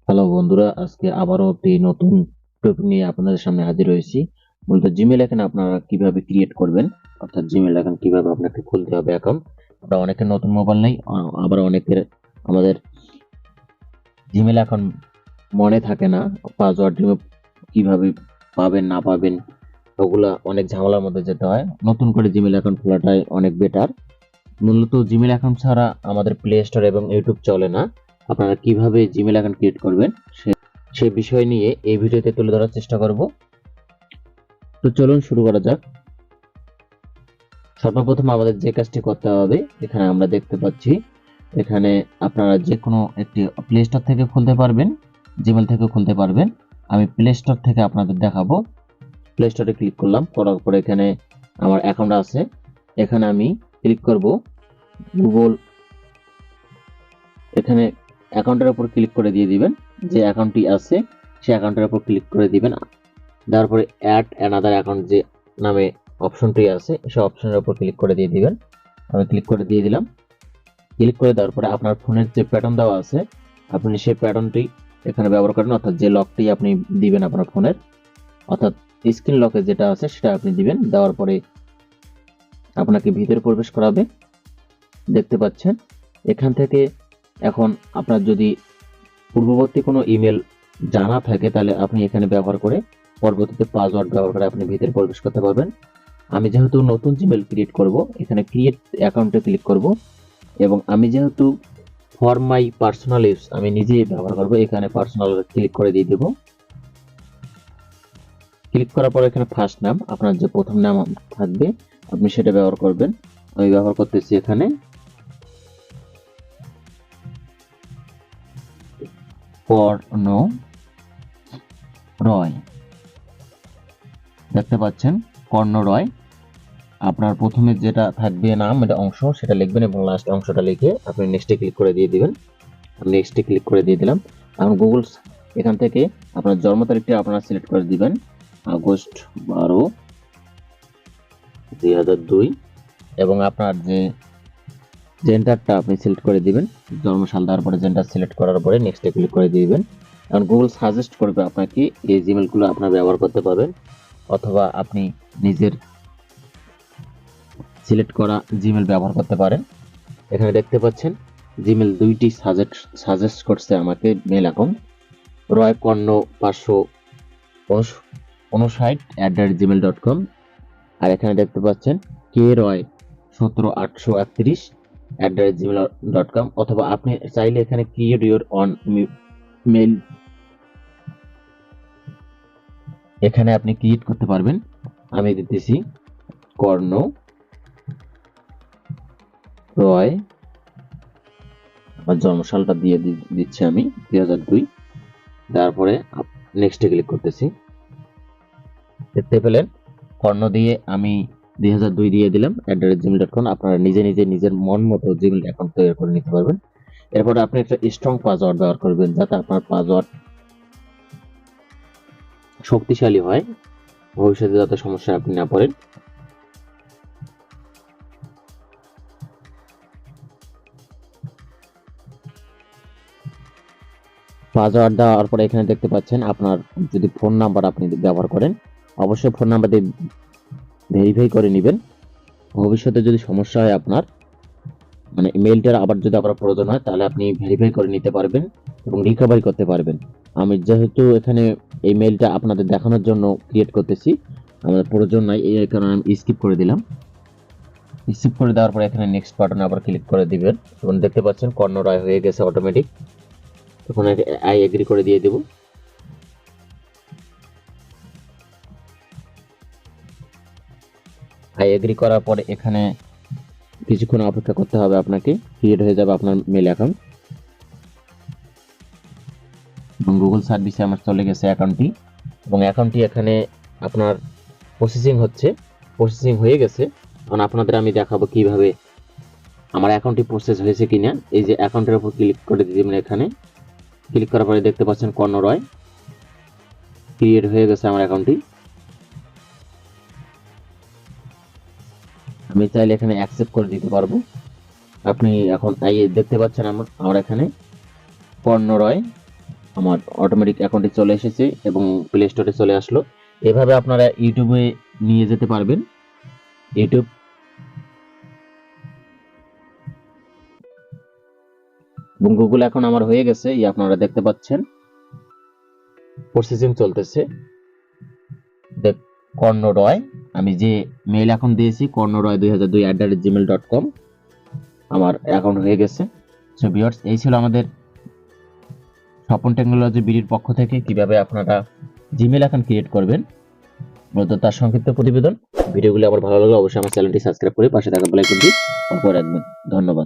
Hello বন্ধুরা, আজকে আবারও একটি নতুন টপিক নিয়ে আপনাদের সামনে হাজির হয়েছি। মূলত জিমেল অ্যাকাউন্ট আপনারা কিভাবে ক্রিয়েট করবেন, অর্থাৎ জিমেল অ্যাকাউন্ট কিভাবে আপনাকে খুলতে হবে অ্যাকাউন্ট। আমরা অনেকের নতুন মোবাইল নেই, আবার অনেকের আমাদের জিমেল অ্যাকাউন্ট মনে থাকে না, পাসওয়ার্ড কিভাবে পাবেন না পাবেন ওগুলা অনেক ঝামেলার মধ্যে যেতে হয়। নতুন করে জিমেল অ্যাকাউন্ট খোলাটাই অনেক বেটার। মূলত জিমেল অ্যাকাউন্ট ছাড়া আমাদের প্লে স্টোর এবং ইউটিউব চলে না। আপনারা কিভাবে জিমেল অ্যাকাউন্ট ক্রিয়েট করবেন সেই বিষয় নিয়ে এই ভিডিওতে তুলে ধরার চেষ্টা করব। তো চলুন শুরু করা যাক। সর্বপ্রথম আমাদের যে কাজটি করতে হবে, এখানে আমরা দেখতে পাচ্ছি এখানে আপনারা যে কোনো একটি প্লে স্টোর থেকে খুলতে পারবেন, জিমেল থেকে খুলতে পারবেন। আমি প্লে স্টোর থেকে আপনাদের দেখাবো। প্লে স্টোরে ক্লিক করলাম, করার পরে এখানে আমার অ্যাকাউন্ট আছে। এখানে আমি ক্লিক করব গুগল। এখানে অ্যাকাউন্টের উপর ক্লিক করে দিয়ে দিবেন, যে অ্যাকাউন্টটি আছে সেই অ্যাকাউন্টের উপর ক্লিক করে দিবেন। তারপরে অ্যাড অ্যানাদার অ্যাকাউন্ট যে নামে অপশনটি আছে সেই অপশনের উপর ক্লিক করে দিয়ে দিবেন। আমি ক্লিক করে দিয়ে দিলাম। ক্লিক করে দেওয়ার পরে আপনার ফোনের যে প্যাটার্ন দেওয়া আছে আপনি সেই প্যাটার্নটি এখানে ব্যবহার করেন, অর্থাৎ যে লকটি আপনি দিবেন আপনার ফোনের, অর্থাৎ স্ক্রিন লকে যেটা আছে সেটা আপনি দিবেন। দেওয়ার পরে আপনাকে ভিতরে প্রবেশ করাবে। দেখতে পাচ্ছেন এখান থেকে এখন আপনার যদি পূর্ববর্তী কোনো ইমেল জানা থাকে তাহলে আপনি এখানে ব্যবহার করে পরবর্তীতে পাসওয়ার্ড ব্যবহার করে আপনি ভিতরে প্রবেশ করতে পারবেন। আমি যেহেতু নতুন জিমেল ক্রিয়েট করব, এখানে ক্রিয়েট অ্যাকাউন্টে ক্লিক করব এবং আমি যেহেতু ফর মাই পার্সোনাল ইউজ আমি নিজেই ব্যবহার করব, এখানে পার্সোনাল ক্লিক করে দিয়ে দেব। ক্লিক করার পর এখানে ফার্স্ট নাম, আপনার যে প্রথম নাম থাকবে আপনি সেটা ব্যবহার করবেন। আমি ব্যবহার করতেছি এখানে কর্ণ রয়। দেখতে পাচ্ছেন কর্ণ রয়। আপনার প্রথমে যেটা থাকবে নাম, এটা অংশ সেটা লিখবেন এবং লাস্ট অংশটা লিখে আপনি নেক্সটে ক্লিক করে দিয়ে দিবেন। আমি নেক্সটে ক্লিক করে দিয়ে দিলাম। এখন গুগল এখান থেকে আপনার জন্ম তারিখটা আপনারা সিলেক্ট করে দিবেন, আগস্ট 12, 2002 এবং আপনার যে জেন্ডারটা আপনি সিলেক্ট করে দিবেন, জন্মসাল। দেওয়ার পরে জেন্ডার সিলেক্ট করার পরে নেক্সটে ক্লিক করে দিবেন। এখন গুগল সাজেস্ট করবে আপনাকে এই জিমেলগুলো আপনার ব্যবহার করতে পারবেন, অথবা আপনি নিজের সিলেক্ট করা জিমেল ব্যবহার করতে পারেন। এখানে দেখতে পাচ্ছেন জিমেল দুইটি সাজেস্ট করছে আমাকে মেল অ্যাকাউন্ট, রয় কর্ণ 559@gmail.com। আর এখানে দেখতে পাচ্ছেন কে রয় 17831@gmail.com, অথবা আপনি চাইলে এখানে ক্রিয়েট ইউর অন মেল এখানে আপনি ক্রিয়েট করতে পারবেন। আমি দিতেছি কর্ণ রয়, আমার জন্মসালটা দিয়ে দিচ্ছি আমি 2002। তারপরে নেক্সটে ক্লিক করতেছি। দেখতে পেলেন কর্ণ দিয়ে আমি 2002 দিয়ে দিলাম @gmail.com। আপনারা নিজে নিজের মন মতো জিমেল অ্যাকাউন্ট তৈরি করে নিতে পারবেন। এরপরে আপনি একটা স্ট্রং পাসওয়ার্ড ব্যবহার করবেন, যাতে আপনার পাসওয়ার্ড শক্তিশালী হয়, ভবিষ্যতে যাতে সমস্যায় আপনি না পড়েন। পাসওয়ার্ড দেওয়ার পরে এখানে দেখতে পাচ্ছেন আপনার যদি ফোন নাম্বার আপনি ব্যবহার করেন, অবশ্যই ফোন নাম্বার দিয়ে ভেরিফাই করে নেবেন। ভবিষ্যতে যদি সমস্যা হয় আপনার, মানে মেইলটার আবার যদি আপনার প্রয়োজন হয়, তাহলে আপনি ভেরিফাই করে নিতে পারবেন এবং রিকভারি করতে পারবেন। আমি যেহেতু এখানে এই মেইলটা আপনাদের দেখানোর জন্য ক্রিয়েট করতেছি, আমাদের প্রয়োজন নাই, এই কারণে আমি স্কিপ করে দিলাম। স্কিপ করে দেওয়ার পরে এখানে নেক্সট বাটনে আবার ক্লিক করে দিবেন এবং দেখতে পাচ্ছেন কর্ণ রায় হয়ে গেছে অটোমেটিক। তখন আই এগ্রি করে দিয়ে দেব। আই এগ্রি করার পরে এখানে কিছুক্ষণ অপেক্ষা করতে হবে আপনাকে, ক্রিয়েট হয়ে যাবে আপনার মেল অ্যাকাউন্ট এবং গুগল সার্ভিসে আমার চলে গেছে অ্যাকাউন্টটি এবং অ্যাকাউন্টটি এখানে আপনার প্রসেসিং হচ্ছে, প্রসেসিং হয়ে গেছে। এখন আপনাদের আমি দেখাবো কিভাবে আমার অ্যাকাউন্টটি প্রসেস হয়েছে কিনা। এই যে অ্যাকাউন্টের উপর ক্লিক করে দিবেন, এখানে ক্লিক করার পরে দেখতে পাচ্ছেন কর্ণ রয় ক্রিয়েট হয়ে গেছে আমার অ্যাকাউন্টটি। আমি চাইলে এখানে অ্যাকসেপ্ট করে দিতে পারবো। আপনি এখন দেখতে পাচ্ছেন আমার এখানে কর্ণ রয় আমার অটোমেটিক অ্যাকাউন্টে চলে এসেছে এবং প্লে স্টোরে চলে আসলো। এভাবে আপনারা ইউটিউবে নিয়ে যেতে পারবেন। ইউটিউব এবং গুগল এখন আমার হয়ে গেছে, আপনারা দেখতে পাচ্ছেন প্রসেসিং চলতেছে। কর্ণরয়, আমি যে মেইল অ্যাকাউন্ট দিয়েছি kornorয়2002@gmail.com, আমার অ্যাকাউন্ট হয়ে গেছে। সো ভিউয়ার্স, এই ছিল আমাদের স্বপন টেকনোলজি বিডির পক্ষ থেকে কিভাবে আপনারা জিমেইল অ্যাকাউন্ট ক্রিয়েট করবেন, মূলত তার সংক্ষিপ্ত প্রতিবেদন। ভিডিওগুলো আমার ভালো লাগলে অবশ্যই আমার চ্যানেলটি সাবস্ক্রাইব করে পাশে থাকা বেল আইকনটি অন করে রাখবেন। ধন্যবাদ।